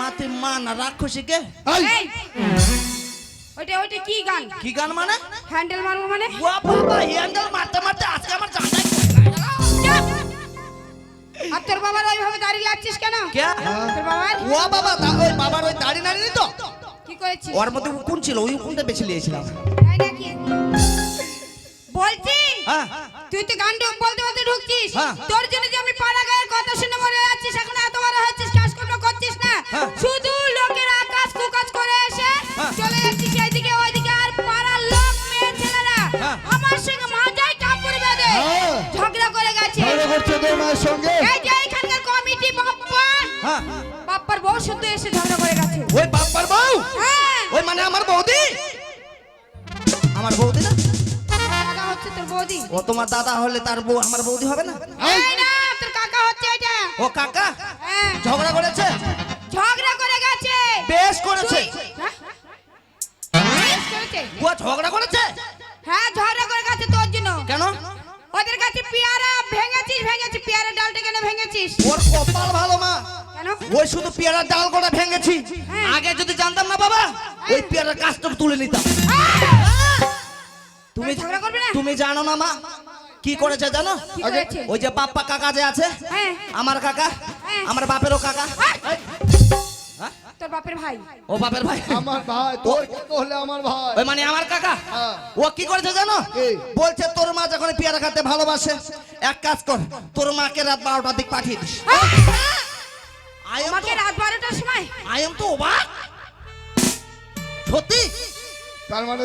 মা তুই মা না রাক্ষসীকে ওইটা ওইটা কি গান? কি গান মানে? হ্যান্ডেল মারবো মানে? ও বাবা হ্যান্ডেল মারতে মারতে আজকে আমার জানাই। আর তোর বাবার ওইভাবে দাঁড়িয়ে লাগছিস কেন? কে? তোর বাবার? ও বাবা ওই বাবার ওই দাড়ি নাড়ি তো কি করেছিস? ওর মধ্যে উকুন ছিল, ওই উকুনটা বেছে নিয়েছিলাম। তাই নাকি? বলছি হ্যাঁ তুই তো গান বলতে বলতে ঢুকছিস। হ্যাঁ। তোর জন্য যে আমি পাড়া গায়ের কথা শুনে মরে যাচ্ছিস, এখন এত বড় হচ্ছিস, কাজকর্ম করছিস না। হ্যাঁ। শুধু লোকের আকাশ কুকাজ করে এসে হ্যাঁ। চলে যাচ্ছিস এইদিকে ওইদিকে, আর পাড়ার লোক মেয়ে ছেলেরা হ্যাঁ। আমার সঙ্গে মাথায় কাপড় বেঁধে হ্যাঁ। ঝগড়া করে গেছে। ঝগড়া করছে তোর মায়ের সঙ্গে? এই যে এখানকার কমিটি বাপ্পা, হ্যাঁ বাপ্পার বউ শুদ্ধ এসে ঝগড়া করে গেছে। ওই বাপ্পার বউ? হ্যাঁ, ওই মানে আমার বৌদি? আমার বৌদি না? দাদা হচ্ছে তোর বৌদি। ও তোমার দাদা হলে তার বউ আমার বৌদি হবে না? এই না, তোর কাকা হচ্ছে এটা। ও কাকা হ্যাঁ, ঝগড়া করেছে? ঝগড়া করে গেছে। বেশ করেছে। হ্যাঁ? বেশ করেছে? ও ঝগড়া করেছে? হ্যাঁ, ঝগড়া করে গেছে তোর জন্য। কেন? ওদের কাছে পেয়ারা ভেঙেছিস, পেয়ারা ডালটা কেন ভেঙেছিস? ওর কপাল ভালো মা, কেন? ওই শুধু পেয়ারার ডাল করে ভেঙেছি। হ্যাঁ। আগে যদি জানতাম না বাবা, ওই পেয়ারার কাজটা তুলে নিতাম। তুমি ঝগড়া করবে না? তুমি জানো না মা কি করেছে জানো? কি করেছে? ওই যে বাপ্পা কাকা যে আছে, হ্যাঁ। আমার কাকা, হ্যাঁ। আমার বাপেরও কাকা। হ্যাঁ। তোর বাপের ভাই। ও বাপের ভাই? আমার ভাই, তোর কাকা হলে আমার ভাই। ওই মানে আমার কাকা। হ্যাঁ। ও কি করেছে জানো? কি? বলছে তোর মা যখন পেয়ারা খেতে ভালোবাসে, এক কাজ কর, তোর মাকে রাত 12টার দিক পাঠিয়ে দিস। আমাকে রাত 12টার সময়? আই এম তো অবাক সত্যি। তার মানে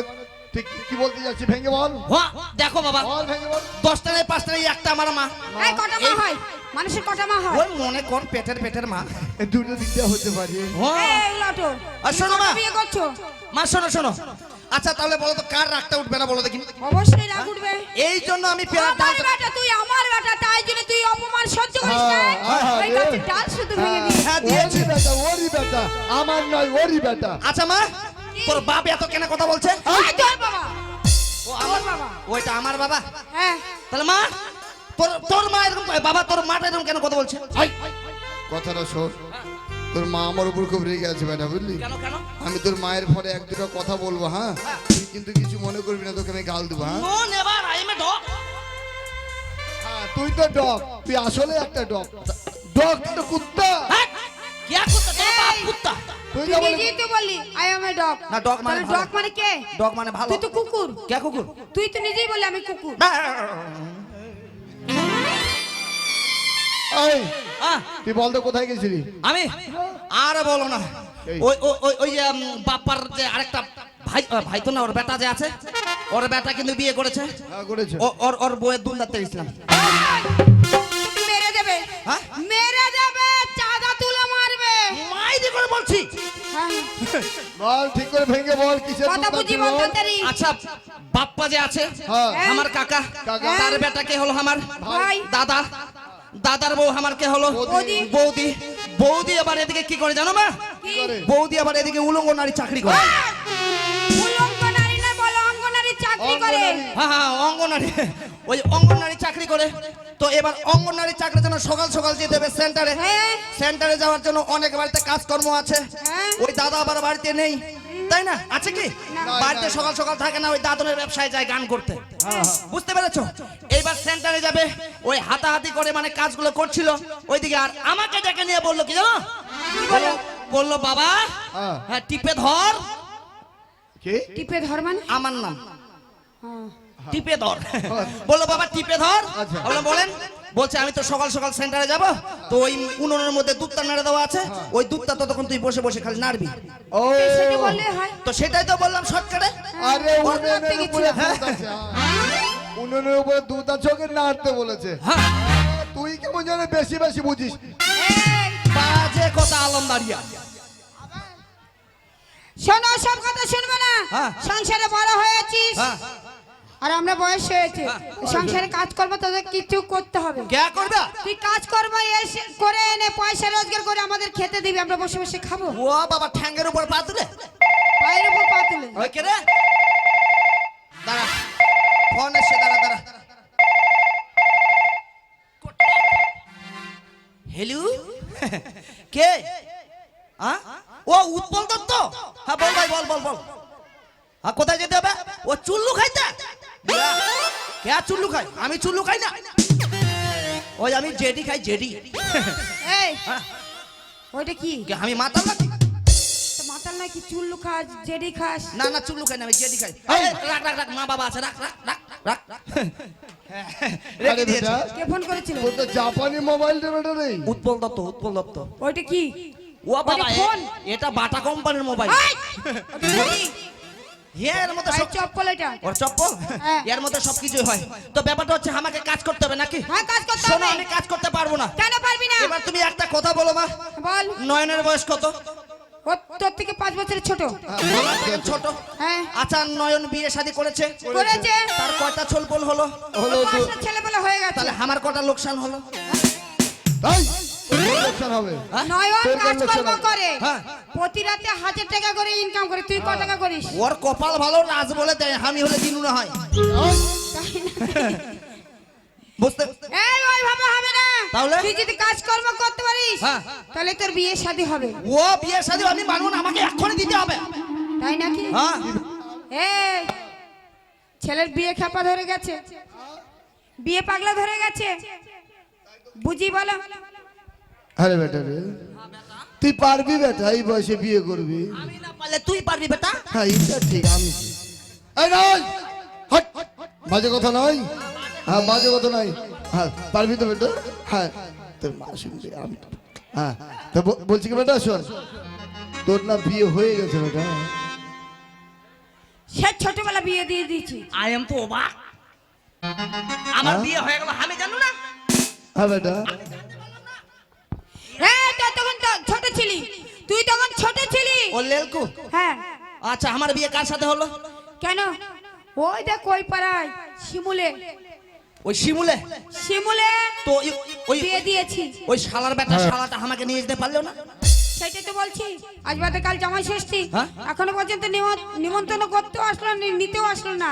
তুই কি বলতে যাচ্ছি? ভেঙে বল, হ্যাঁ, দেখো বাবা, বল ভেঙে বল। 10টা নেই 5টা নেই, একটা আমার মা। এই কটা মা হয়? মানুষের কটা মা হয়? ওই মনে কর পেটের মা। এই দুটো দিক দিয়ে হতে পারে। হ্যাঁ। এই লটো, আর শোনো মা, বিয়ে করছো? মা শোনো শোনো, আচ্ছা তাহলে বলো তো কার রাগটা উঠবে না বলো দেখি? অবশ্যই রাগ উঠবে। এই জন্য আমি পেয়ারা আমার ডাল। বেটা, তুই আমার বেটা, তাই জন্য তুই অপমান সহ্য করিস না। হ্যাঁ, হ্যাঁ, ওই রে। গাছের ডাল শুধু ভেঙে দিস। হ্যাঁ দিয়েছি। ওরই বেটা, ওরই বেটা, আমার নয়, ওরই বেটা। আচ্ছা মা, তোর বাপ এত কেন কথা বলছে? এই তোর বাবা। ও আমার তোর বাবা। ওইটা আমার বাবা। হ্যাঁ, তাহলে মা, তোর মা এরকম, বাবা তোর মাটা এরকম কেন কথা বলছে? কথাটা শোন, তোর মা আমার উপর খুব রেগে আছে বেটা, বুঝলি? কেন কেন? আমি তোর মায়ের পরে এক দুটো কথা বলবো, হ্যাঁ? তুই কিন্তু কিছু মনে করবি না, তোকে আমি গাল দেবো, হ্যাঁ? No never, I am a dog. হ্যাঁ, তুই তো ডগ, তুই আসলে একটা ডগ। ডগ তো কুত্তা। হ্যাঁ, কি কুত্তা? তোর বাপ কুত্তা। তুই তুই যা বলে নিজেই তো বললি আই এম এ ডগ। না, dog মানে ভালো। ডগ মানে কে? ডগ মানে ভালো। তুই তো কুকুর। কে কুকুর? তুই তো নিজেই বললি আমি কুকুর। এই, আহ, তুই বল তো কোথায় গেছিলি? আমি আর বলো না, এই। ওই ওই ওই- ওই যে বাপ্পার যে আরেকটা ভাই, ভাই তো না, ওর বেটা যে আছে, ওর বেটা কিন্তু বিয়ে করেছে। হ্যাঁ, করেছে। ওর বউয়ের দুধ দাঁতে গেছিলাম। মেরে দেবে, হ্যাঁ? মেরে দেবে, চাঁদা তুলে মারবে। মাইরি করে বলছি। হ্যাঁ, বল ঠিক করে ভেঙে বল, কিসের কথা কুত্তা বুঝি ছিল? বলতে তারি। আচ্ছা, বাপ্পা যে আছে, হ্যাঁ। আমার কাকা, কাকা। তার বেটা কে হলো আমার ভাই। দাদা, দাদার বউ আমার কে হলো বৌদি। বৌদি। বৌদি আবার এদিকে কি করে জানো মা? কি করে? বৌদি আবার এদিকে উলঙ্গ নারী চাকরি করে। উলঙ্গ নারী না, বলো অঙ্গনারী চাকরি করে। অঙ্গনারী। হ্যাঁ হ্যাঁ, অঙ্গনারী, ওই অঙ্গনারী চাকরি করে। তো এবার অঙ্গনারী চাকরির জন্য সকাল সকাল যেতে হবে সেন্টারে। হ্যাঁ। সেন্টারে যাওয়ার জন্য অনেক বাড়িতে কাজকর্ম আছে। হ্যাঁ। ওই দাদা আবার বাড়িতে নেই, তাই না? আছে কি? না, বাড়িতে না, সকাল সকাল থাকে না, ওই দাদনের ব্যবসায় যায় গান করতে। বুঝতে পেরেছো? এইবার সেন্টারে যাবে, ওই হাতাহাতি করে মানে কাজগুলো করছিল ওইদিকে, আর আমাকে ডেকে নিয়ে বললো কি জানো? কি বলো? বললো বাবা, হ্যাঁ। হ্যাঁ টিপে ধর। কি? টিপে ধর মানে? আমার নাম হ্যাঁ। টিপে ধর। বললো বাবা টিপে ধর। আচ্ছা। বললাম বলেন। বলছে আমি তো সকাল সকাল সেন্টারে যাব, তো ওই উনুনের মধ্যে দুধটা নেড়ে দেওয়া আছে, ওই দুধটা ততক্ষণ তুই বসে বসে খালি নাড়বি। ও, সেটা বললে হয়। তো সেটাই তো বললাম শর্টকাটে। আরে উনুনের করতে উপরে গেছিলাম। দুধ আছে, হ্যাঁ। উনুনের উপরে দুধ আছে, ওকে নাড়তে বলেছে। হ্যাঁ, তুই কেমন জানে বেশি বেশি বুঝিস। এই, বাজে কথা আলমদারিয়া। শোনো, সব কথা শুনবে না। হ্যাঁ। সংসারে বড় হয়েছিস, হ্যাঁ, আর আমরা বয়স হয়েছে। হ্যাঁ। সংসারে কাজ করবো, তোদের কিছু করতে হবে। কে করবে? তুই কাজ করবো, এসে করে এনে পয়সা রোজগার করে আমাদের খেতে দিবি, আমরা বসে বসে খাবো। ও বাবা, ঠ্যাঙ্গের উপর পা তুলে। পায়ের উপর পা তুলে। ওই কে রে? দাঁড়া, ফোন এসে, দাঁড়া দাঁড়া। হ্যালো, কে? হ্যাঁ ও উৎপল দত্ত হ্যাঁ বল ভাই বল বল বল হ্যাঁ কোথায় যেতে হবে ও চুল্লু খাইতে কে চুল্লু খাই আমি চুল্লু খাই না ওই আমি জেডি খাই জেডি এই হ্যাঁ ওইটা কি কে আমি মাতাল নাকি তো মাতাল নাকি চুল্লু খাস জেডি খাস না না চুল্লু খাই না আমি জেডি খাই এই, রাখ রাখ রাখ মা বাবা আছে রাখ রাখ রাখ রাখ রেখে আরে দিয়েছি। বেটা কে ফোন করেছিল ও তো জাপানি মোবাইল রে বেটা রে উৎপল দত্ত উৎপল দত্ত ওইটা কি ও বাবা ওটা ফোন? এটা বাটা কোম্পানির মোবাইল এই, ওটা কি? এর মধ্যে ভাই সব চপ্পল এটা ওর চপ্পল হ্যাঁ। এর মধ্যে সবকিছু হয় তো ব্যাপারটা হচ্ছে আমাকে কাজ করতে হবে নাকি হ্যাঁ কাজ করতে শোনো হবে আমি কাজ করতে পারবো না কেন পারবি না এবার তুমি একটা কথা বলো মা বল নয়নের বয়স কত ও তোর থেকে 5 বছরের ছোট আমার থেকে ছোট হ্যাঁ আচ্ছা নয়ন বিয়ে শাদী করেছে করেছে তার কয়টা ছোলপল হলো হলো তো পাঁচটা ছেলেবেলা হয়ে গেছে তাহলে আমার কটা লোকসান হলো তাই লোকসান হবে নয়ন তোর কোন কাজকর্ম লোকসান? করে হ্যাঁ। প্রতি রাতে 1000 টাকা করে ইনকাম করে তুই কত টাকা করিস ওর কপাল ভালো রাজ বলে দেয় আমি হলে দিনু না হয় এই, তাই না? বুঝতে এই ওই ভাবে হবে না তাহলে? তুই যদি কাজকর্ম করতে পারিস হ্যাঁ। তাহলে তোর বিয়ে শাদী হবে ও বিয়ে শাদী আমি মানব না আমাকে এক্ষুনি দিতে হবে তাই নাকি হ্যাঁ এই ছেলের বিয়ে খেপা ধরে গেছে বিয়ে পাগলা ধরে গেছে বুঝি বলো আরে বেটা রে তুই পারবি বেটা এই বয়সে বিয়ে করবি আমি না পারলে তুই পারবি বেটা হ্যাঁ এটা ঠিক আমি ঠিক। এই নয় হট বাজে কথা নয় হ্যাঁ বাজে কথা নয় হ্যাঁ পারবি তো বেটা হ্যাঁ তোর মা শুনবে আমি হ্যাঁ তো বলছি কি বেটা শোন তোর না বিয়ে হয়ে গেছে বেটা সে ছোটবেলা বিয়ে দিয়ে দিয়েছি আই এম তো অবাক আমার হ্যাঁ? বিয়ে হয়ে গেল আমি জানো না হ্যাঁ বেটা এই তুই তখন তো ছোট ছিলি তুই তখন ছোট ছিলি ও লেলকু হ্যাঁ আচ্ছা আমার বিয়ে কার সাথে হলো কেন ওই দেখ ওই পাড়ায় শিমুলে ওই শিমুলে শিমুলে তো ওই বিয়ে দিয়েছি ওই শালার বেটা শালাটা আমাকে নিয়ে যেতে পারলো না সেটাই তো বলছি আজ বাদে কাল জামাই ষষ্ঠী হ্যাঁ? এখনো পর্যন্ত নিমন্ত্রণ করতেও আসলো না নিতেও আসলো না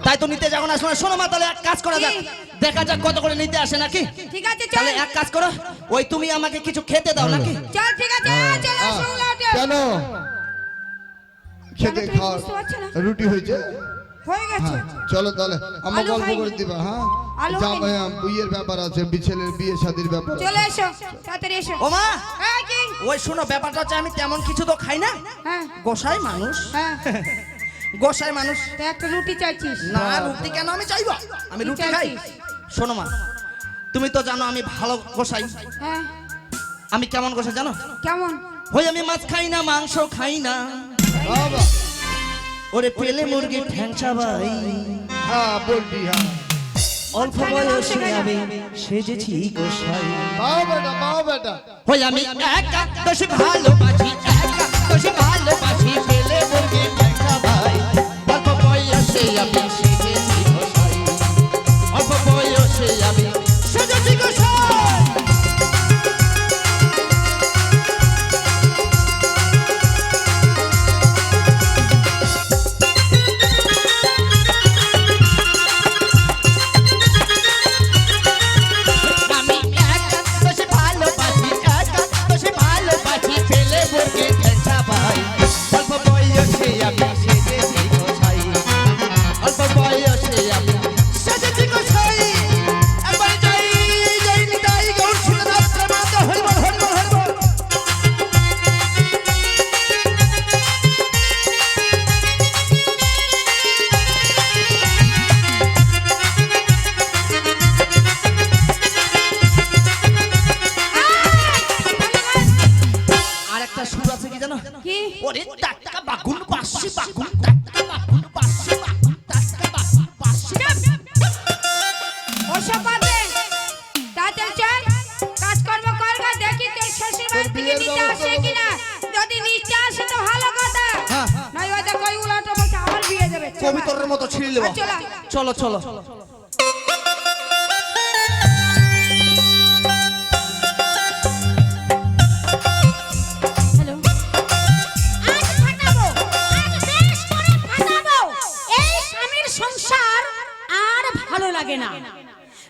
তাই তো নিতে যাবো না শোনো মা তাহলে এক কাজ করা যাক কি? দেখা যাক কত করে নিতে আসে নাকি ঠিক আছে চল তাহলে এক কাজ করো ওই তুমি আমাকে কিছু খেতে দাও নাকি চল ঠিক আছে চল হ্যাঁ, আসো উলাটে কেন খেতে তুমি খাওয়া বুঝতে পারছো না? রুটি হয়েছে হয়ে গেছে হ্যাঁ চলো তাহলে আমার আলু গল্প খাইনি। করে দিবা হ্যাঁ আলু জামাই খাইনি। বিয়ের ব্যাপার আছে ছেলের বিয়ে শাদীর ব্যাপার আছে। চলে এসো তাড়াতাড়ি এসো ও মা এই কি ওই শোনো ব্যাপারটা হচ্ছে আমি তেমন কিছু তো খাই না হ্যাঁ গোসাই মানুষ হ্যাঁ গোসাই মানুষ তো একটা রুটি চাইছিস না রুটি কেন আমি চাইবো আমি কি রুটি খাই চাইছিস? শোনো মা তুমি তো জানো আমি ভালো গোসাই হ্যাঁ আমি কেমন গোসাই জানো কেমন ওই আমি মাছ খাই না মাংস খাই না বাবা ওরে পেলে মুরগি ঠ্যাংচা ভাই হ্যাঁ বলবি হ্যাঁ অল্প খাই না, মাংস বয়সে খাই না। আমি সেজেছি গোসাই বাবা বেটা ওই আমি একা বেশি ভালোবাসি একা বেশি ভালোবাসি পেলে মুরগি ঠ্যাংচা ভাই অল্প বয়সে আমি সেজেছি গোসাই অল্প বয়সে আমি সেজেছি গোসাই আমি একা বেশি ভালোবাসি একা বেশি ভালোবাসি পেলে মুরগি ঠ্যাংচা ভাই অল্প বয়সে আমি সেজেছি গোসাই অল্প বয়সে আমি সেজেছি গোসাই একবার যাই যাই নিতাই গৌর সুন্দর প্রেমাতে হরিবল হরিবল হরিবল আর একটা সুর আছে কি জানো কি ওরে টাটকা বাগুন পাশি বাগুন টাটকা বাগুন পাশি বাগুন টাটকা বাগুন পাশি ওসব পাবে তাড়াতাড়ি চল কাজকর্ম কর গা দেখি তোর শ্বশুর বাড়ি থেকে বিয়ের নিতে ব্যবস্থা আসে কিনা যদি নিতে আসে তো ভালো কথা হ্যাঁ। নয় ওই দেখ ওই উলাটো বলছে আমার বিয়ে দেবে চল। কবিতরের মতো ছিঁড়ে দেবো চলো। চলো চলো হ্যালো আজ ফাটাবো আজ বেশ করে ফাটাবো এই স্বামীর সংসার আর ভালো লাগে না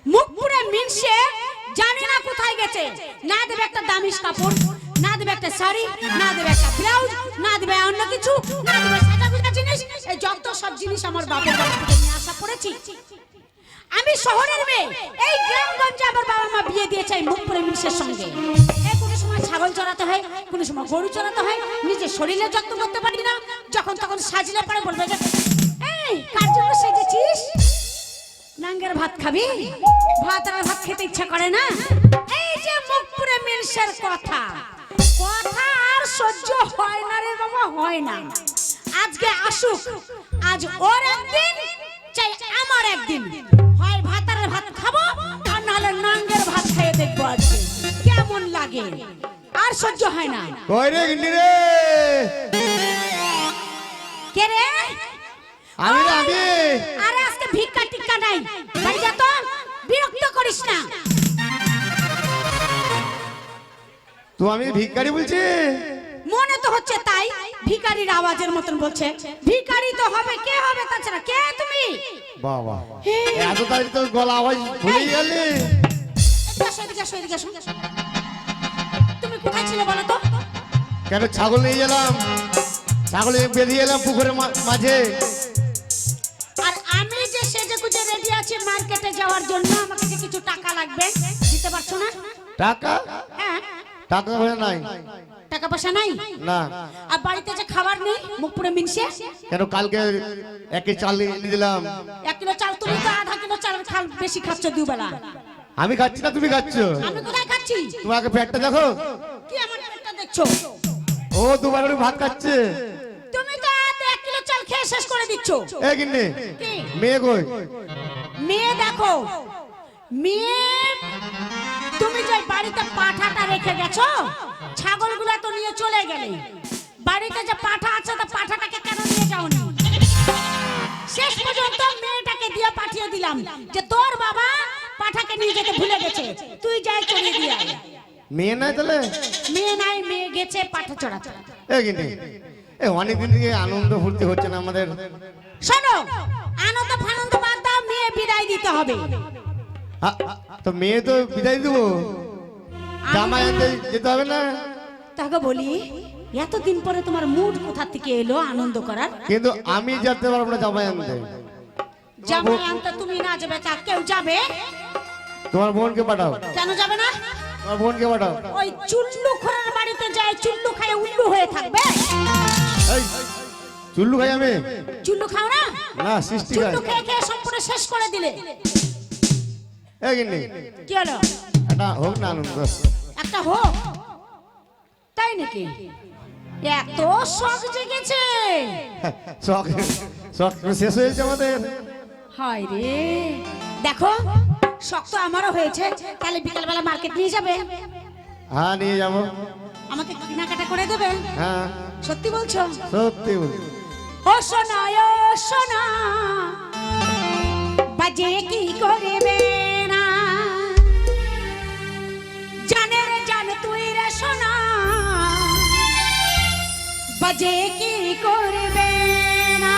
মুখ পুরো মিনসে জানে না কোথায় গেছে না দেবে একটা দামিস কাপড় না দেবে একটা শাড়ি, না দেবে একটা ব্লাউজ, না দেবে অন্য কিছু, না দেবে সাজাগুজা জিনিস। এই যত সব জিনিস আমার বাপের বাড়ি থেকে নিয়ে আসা পড়েছি। আমি শহরের মেয়ে, এই গ্রামগঞ্জে আমার বাবা মা বিয়ে দিয়েছে এই মুখপুরে মিশের সঙ্গে। এই কোনো সময় ছাগল চড়াতে হয়, কোনো সময় গরু চড়াতে হয়, নিজের শরীরের যত্ন করতে পারি না। যখন তখন সাজলে পরে বলবে যে এই কার জন্য সেজেছিস? নাঙ্গের ভাত খাবি? ভাত আর ভাত খেতে ইচ্ছা করে না। এই যে মুখপুরে মিশের কথা, কথা আর সহ্য হয় না রে বাবা, হয় না। আজকে আসুক, আজ ওর একদিন, চাই আমার একদিন। হয় ভাত আর ভাত খাবো, আর নাহলে নাঙ্গের ভাত খেয়ে দেখবো আজকে কেমন লাগে। আর সহ্য হয় না। কই রে গিন্নি রে? কে রে? আমি রে, আমি। আরে আজকে ভিক্ষা টিক্কা নাই, বাড়ি যা তো, বিরক্ত করিস না। তো আমি ভিখারি বলছি? মনে তো হচ্ছে তাই, ভিখারির আওয়াজের মতন বলছে। ভিখারি তো হবে, কে হবে তাছাড়া? কে তুমি? বাবা, এত তাড়াতাড়ি তো গলা আওয়াজ ভুলে গেলে। এদিকে আসো, এদিকে আসো। তুমি কোথায় ছিলে বলো তো? কেন ছাগল নিয়ে গেলাম, ছাগল বেরিয়ে এলাম পুকুরের মাঝে। আর আমি যে সেজে গুজে রেডি আছি মার্কেটে যাওয়ার জন্য, আমাকে যে কিছু টাকা লাগবে, দিতে পারছো না? টাকা? হ্যাঁ। টাকা পয়সা নাই। টাকা পয়সা নাই? না। আর বাড়িতে যে খাবার নেই মুখপুরে মিনসে? কেন কালকে 1 কেজি চাল এনে দিলাম। 1 কিলো চাল, তুমি তো আধা কিলো চাল বেশি খাচ্ছ দুবেলা। আমি খাচ্ছি না, তুমি খাচ্ছ। আমি কোথায় খাচ্ছি? তোমাকে পেটটা দেখো। কি আমার পেটটা দেখছো? ও দুবার করে ভাত খাচ্ছে। তুমি তো 1 কিলো চাল খেয়ে শেষ করে দিচ্ছ। এ গিন্নি, কি? মেয়ে কই? মেয়ে দেখো, মেয়ে তুমি যে বাড়িতে পাঠাটা রেখে গেছো, ছাগলগুলো তো নিয়ে চলে গেলে। বাড়িতে যে পাঠা আছে, তা পাঠাটাকে কেন নিয়ে যাওনি? শেষ পর্যন্ত মেয়েটাকে দিয়ে পাঠিয়ে দিলাম যে তোর বাবা পাঠাকে নিয়ে যেতে ভুলে গেছে, তুই যাই চড়িয়ে দিয়ে আয়। মেয়ে নাই তাহলে? মেয়ে নাই, মেয়ে গেছে পাঠা চড়াতে। এ গিন্নি, এ অনেকদিন থেকে আনন্দ ফুর্তি হচ্ছে না আমাদের। শোনো, আনন্দ ফানন্দ বাদ দাও, মেয়ে বিদায় দিতে হবে। তো মেয়ে তো বিদায় দেবো, জামাই আনতে যেতে হবে না? তাকে বলি, এতদিন পরে তোমার মুড কোথা থেকে এলো আনন্দ করার? কিন্তু আমি যেতে পারবো না জামাই আনতে। জামাই আনতে তুমি না যাবে, তা কেউ যাবে? তোমার বোনকে পাঠাও। কেন যাবে না? তোমার বোনকে পাঠাও। ওই চুল্লু খোরার বাড়িতে যায়, চুল্লু খায় উল্লু হয়ে থাকবে। এই চুল্লু খাই আমি? চুল্লু খাও না? না, সৃষ্টি খাই। চুল্লু খেয়ে খেয়ে সম্পূর্ণ শেষ করে দিলে। এ গিন্নি, কি হলো? এটা হোক না আনন্দ। একটা হোক, তাই নাকি? এত শখ জেগেছে? শখ শখ শেষ হয়েছে আমাদের। হায় রে, দেখো শখ তো আমারও হয়েছে। তাহলে বিকালবেলা মার্কেট নিয়ে যাবে? হ্যাঁ, নিয়ে যাবো। আমাকে কেনাকাটা করে দেবে? হ্যাঁ, সত্যি বলছো? সত্যি বলছি। ও সোনা, ও সোনা, বাজে কি করবে না, জানে রে জান তুই রে সোনা, বাজে কি করবে না।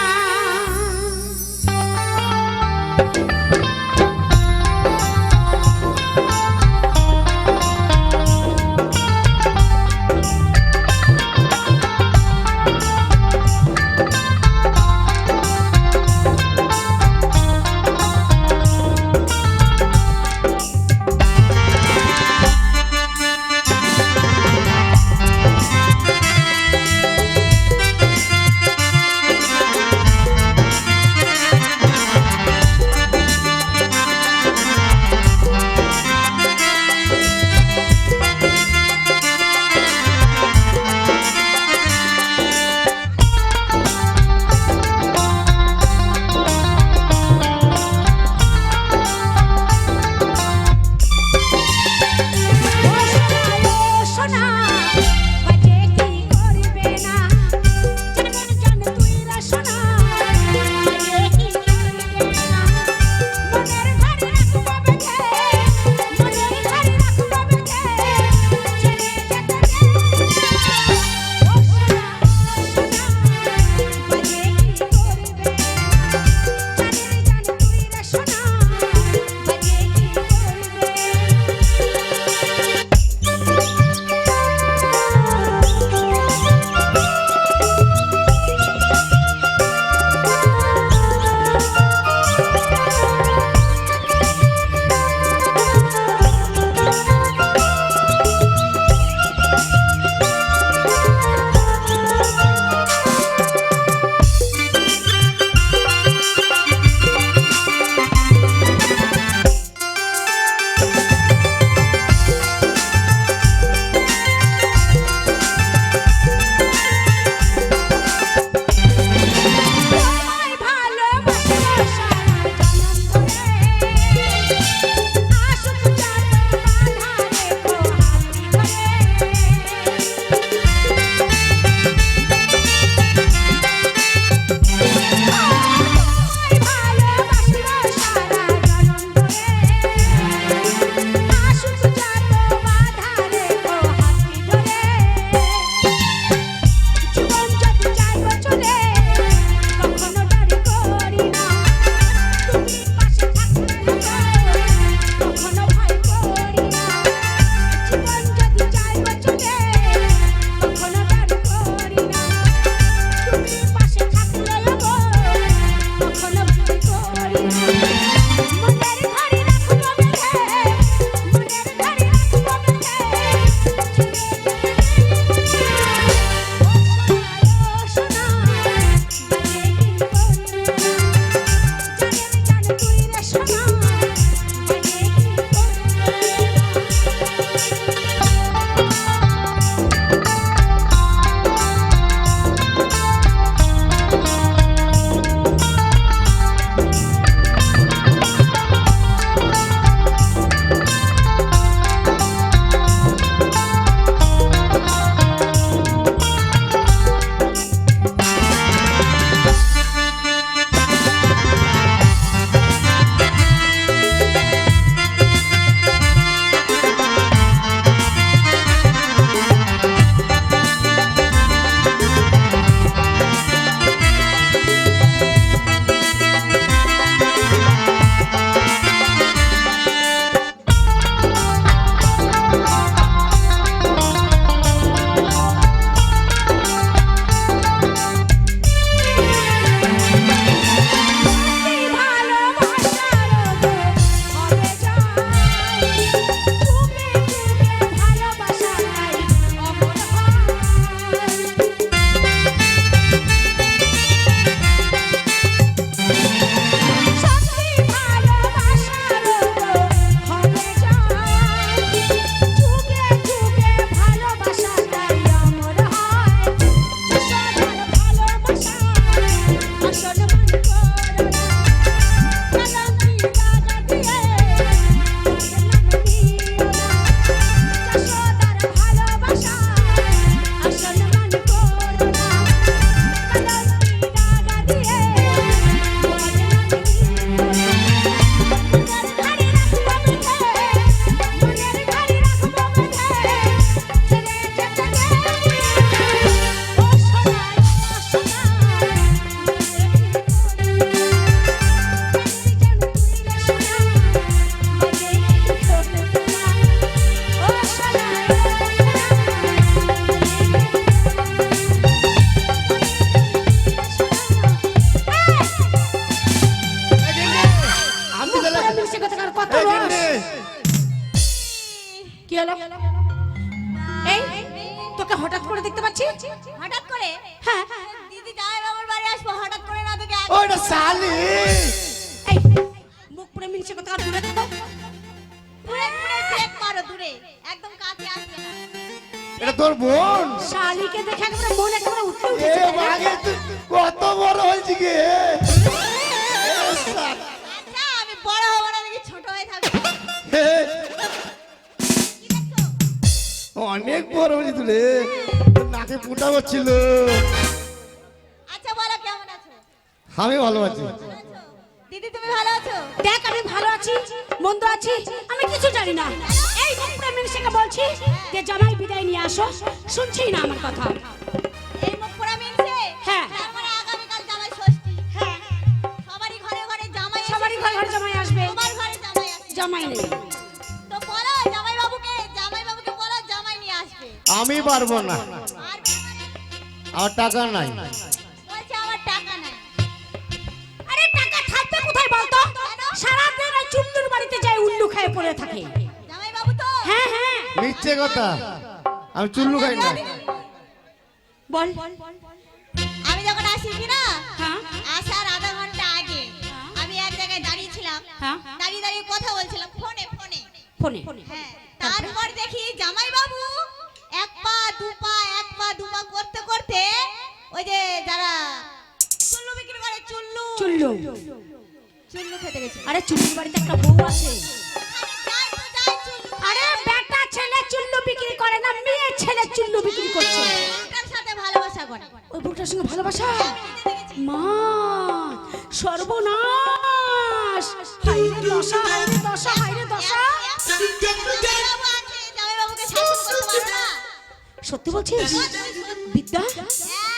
হঠাৎ করে দেখতে পাচ্ছি? হঠাৎ করে হ্যাঁ দিদি জামাই বাবুর বাড়ি আসবো হঠাৎ করে না তোকে ওইটা শালি। এই মুখ পুরো মিলছে কথা দূরে থাকো। দূরে দূরে চেক করো দূরে একদম কাছে আসবে না এটা তোর বোন? শালিকে দেখে একেবারে মন একেবারে উঠতে এ উঠেছে তাই না? মাগে তুই কত বড় হয়েছি গে? আচ্ছা আমি বড় হব না দেখি ছোট হয়ে থাকবো এ, কি দেখছো অনেক বড় হয়েছি তুই রে। নাকে ফুটা হচ্ছিল। আচ্ছা বলো কেমন আছো আমি ভালো আছি। দিদি তুমি ভালো আছো দেখ আমি ভালো আছি মন্দ আছি আমি কিছু জানি না। এই মুখ পুরো মিলছেকে বলছি যে জামাই বিদায় নিয়ে আসো, শুনছেই না আমার কথা। এই মুখ পোড়া মিলছে হ্যাঁ। তারপরে আগামীকাল জামাই ষষ্ঠী হ্যাঁ সবারই ঘরে ঘরে জামাই সবারই ঘরে ঘরে জামাই আসবে, তোমার ঘরে জামাই আসবে জামাই নেই। তো বলো জামাই বাবুকে বলো জামাই নিয়ে আসবে আমি পারবো না, আর আমার টাকা নাই। বলছে আমার টাকা নাই আরে টাকা থাকবে কোথায় বলতো? সারাদিন ওই চুন্নুর বাড়িতে যায় উল্লু খেয়ে পড়ে থাকে। জামাই বাবু তো হ্যাঁ হ্যাঁ মিথ্যে কথা, আমি চুল্লু খাই না। বল। আমি যখন আসি কি না হ্যাঁ আসার আধা ঘন্টা আগে আমি এক জায়গায় দাঁড়িয়ে ছিলাম হ্যাঁ দাঁড়িয়ে দাঁড়িয়ে কথা বলছিলাম ফোনে ফোনে হ্যাঁ তারপর দেখি জামাই বাবু এক পা দু পা করতে করতে ওই যে যারা চুল্লু বিক্রি করে চুল্লু। চুল্লু খেতে গেছে আরে চুল্লুর বাড়িতে একটা বউ আছে। যাই তো যাই চুল্লু আরে বেটা ছেলে চুল্লু বিক্রি করে না, মেয়ে ছেলে চুল্লু বিক্রি করছে। ওটার সাথে ভালোবাসা করে ওই বউটার সঙ্গে ভালোবাসা? মা সর্বনাশ! হাইরে দশা, হাইরে দশা, হাইরে দশা! জামাই বাবুকে শাসন করতে পারো না সত্যি বলছিস বিদ্যা?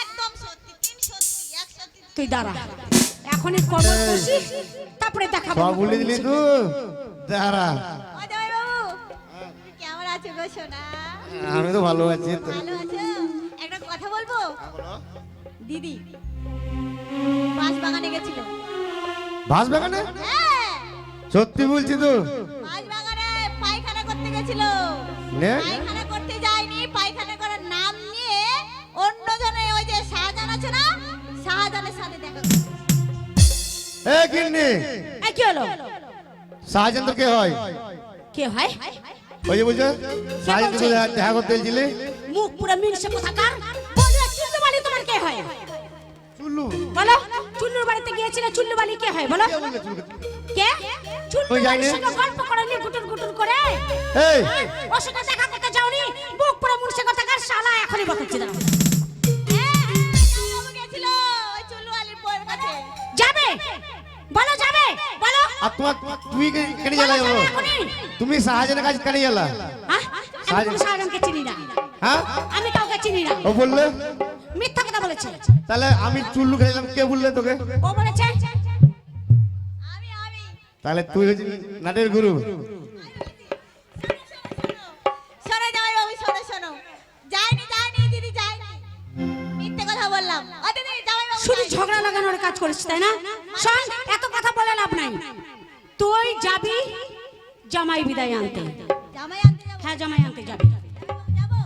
একদম সত্যি 3 সত্যি 1 সত্যি তুই দাঁড়া, এখনই কবর বসি তারপরে দেখাবো। সব বলে দিলি তুই, দাঁড়া। ও জামাই বাবু কেমন আছো গো সোনা আমি তো ভালো আছি। ভালো আছো একটা কথা বলবো দিদি বাঁশ বাগানে গেছিল বাস বাগানে? হ্যাঁ সত্যি বলছি তো? বাঁশ বাগানে পায়খানা করতে গেছিল নে? পায়খানা করতে যায়নি পায়খানা করার নাম নিয়ে অন্যজনে ওই যে শাহজাহান আছে না শাহজাহানের সাথে দেখা করতে এ কিন্নি, এই কি হলো? শাহজাহান তো কে হয়? কে হয়? ওই যে বলছে শাহজাহান তো দেখা করতে এসেছিলি। মুখ পুরো মিনসে কোথাকার। বলো চুল্লু বাড়ি তোমার কে হয়? চুল্লু? বলো চুল্লুর বাড়িতে গিয়েছিলে, চুল্লু বাড়ি কে হয় বলো? কে বললে চুল্লু? কে? চুল্লু ওই যায়নি। বাড়ির সঙ্গে গল্প করে নিয়ে গুটুর গুটুর করে। এই ওর সাথে দেখা করতে যাওনি, মুখ পুরো মুনসে কোথাকার শালা এখনই বকাচ্ছি দাঁড়াও। জামাইবাবু গেছিল ওই চুল্লু আলীর বউয়ের কাছে যাবে বলো, যাবে বলো। আর তোমার তুই কেন জ্বালা বলো, যাবো? যাবে এখনই। তুমি শাহজাহানের কাছে কেন জ্বালা? হ্যাঁ? আমি কোনো শাহজাহানকে চিনি না, হ্যাঁ আমি কাউকে চিনি না। ও বললে মিথ্যা কথা বলেছে। তাহলে আমি চুল্লু খাইলাম, কে বললে তোকে? ও বলেছে আমি তাহলে তুই হচ্ছে নাটের গুরু। শোনো জামাইবাবু শোনো যায়নি দিদি যায়নি মিথ্যে কথা বললাম ও দিদি জামাইবাবু শুধু যায়নি। ঝগড়া লাগানোর কাজ করিস তাই না? শোন, এত কথা বলে লাভ নাই। তুই যাবি জামাই বিদায় আনতে। জামাই আনতে যাবো হ্যাঁ জামাই আনতে যাবি। যাবো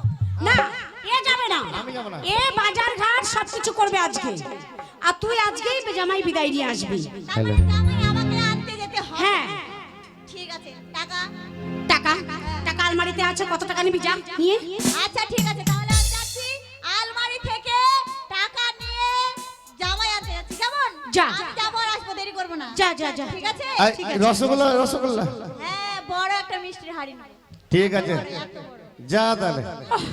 না এ যাবে না, আমি যাবো না। এ বাজার ঘাট সবকিছু করবে আজকে, আর তুই আজকেই জামাই বিদায় নিয়ে আসবি। তার মানে জামাই আমাকে আনতে যেতে হবে হ্যাঁ ঠিক আছে টাকা টাকা টাকা আলমারিতে আছে, কত টাকা নিবি যা নিয়ে। আচ্ছা ঠিক আছে তাহলে আমি যাচ্ছি আলমারি থেকে টাকা নিয়ে জামাই আনতে যাচ্ছি কেমন যা। আমি যাবো আর আসবো দেরি করবো না যা যা যা। ঠিক আছে এই, রসগোল্লা রসগোল্লা হ্যাঁ বড় একটা মিষ্টির হাড়ি নেবো ঠিক আছে, যা তাহলে। ওহ,